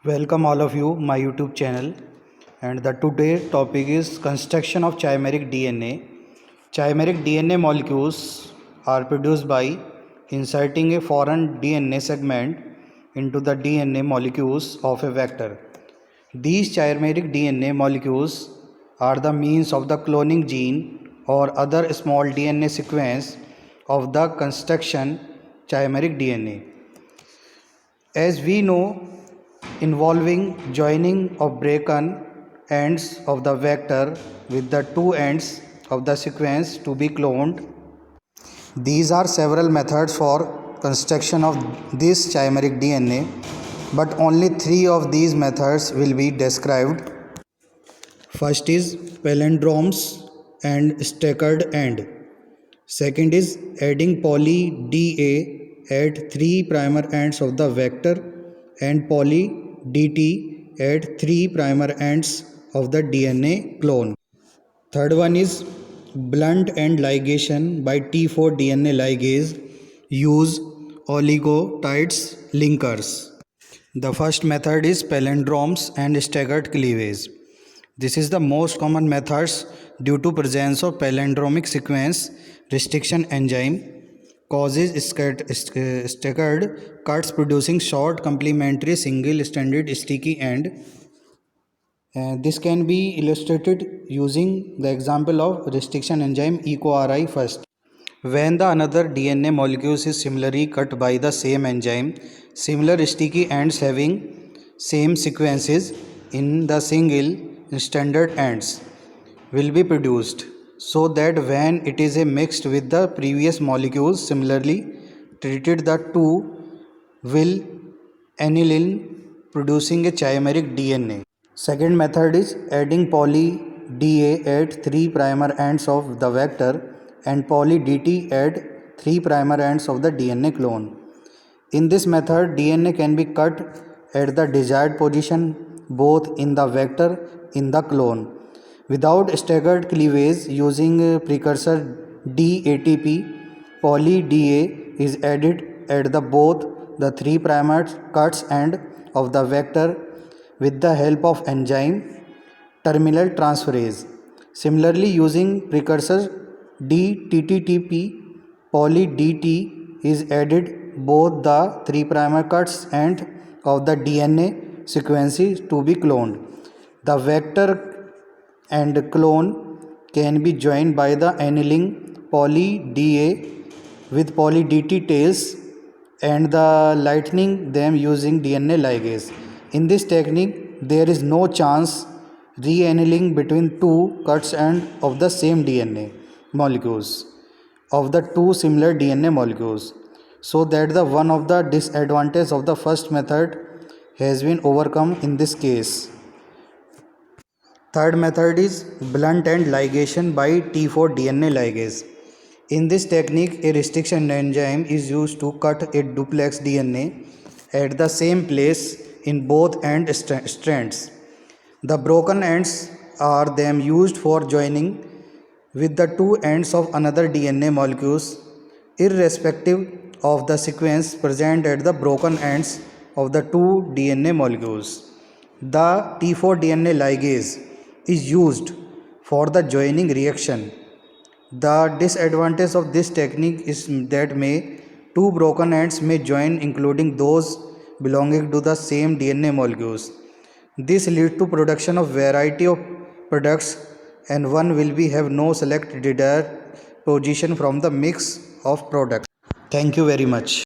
Welcome all of you my YouTube channel, and the today topic is construction of chimeric DNA. Chimeric DNA molecules are produced by inserting a foreign DNA segment into the DNA molecules of a vector. These chimeric DNA molecules are the means of the cloning gene or other small DNA sequence of the construction chimeric DNA. As we know, involving joining of broken ends of the vector with the two ends of the sequence to be cloned. These are several methods for construction of this chimeric DNA, but only three of these methods will be described. First is palindromes and staggered end. Second is adding poly DA at 3 primer ends of the vector and poly DT at 3 primer ends of the DNA clone. Third one is blunt end ligation by T4 DNA ligase. Use oligotides linkers. The first method is palindromes and staggered cleavage. This is the most common methods due to presence of palindromic sequence restriction enzyme causes staggered cuts producing short complementary single stranded sticky end. This can be illustrated using the example of restriction enzyme EcoRI first. When the another DNA molecules is similarly cut by the same enzyme, similar sticky ends having same sequences in the single standard ends will be produced, so that when it is mixed with the previous molecules similarly treated, the two will aniline producing a chimeric DNA. Second method is adding poly DA at 3 primer ends of the vector and poly DT at 3 primer ends of the DNA clone. In this method, DNA can be cut at the desired position both in the vector in the clone. Without staggered cleavage using precursor DATP, poly DA is added at the both the 3 primer cuts end of the vector with the help of enzyme terminal transferase. Similarly, using precursor DTTP, poly DT is added both the 3 primer cuts end of the DNA sequences to be cloned. The vector and clone can be joined by the annealing poly DA with poly DT tails and the lightening them using DNA ligase. In this technique, there is no chance re-annealing between two cuts end of the same DNA molecules of the two similar DNA molecules, so that the one of the disadvantage of the first method has been overcome in this case. Third method is blunt end ligation by T4 DNA ligase. In this technique, a restriction enzyme is used to cut a duplex DNA at the same place in both end strands. The broken ends are then used for joining with the two ends of another DNA molecules, irrespective of the sequence present at the broken ends of the two DNA molecules. The T4 DNA ligase is used for the joining reaction. The disadvantage of this technique is that two broken ends may join, including those belonging to the same DNA molecules. This leads to production of variety of products, and one will have no select desired position from the mix of products. Thank you very much.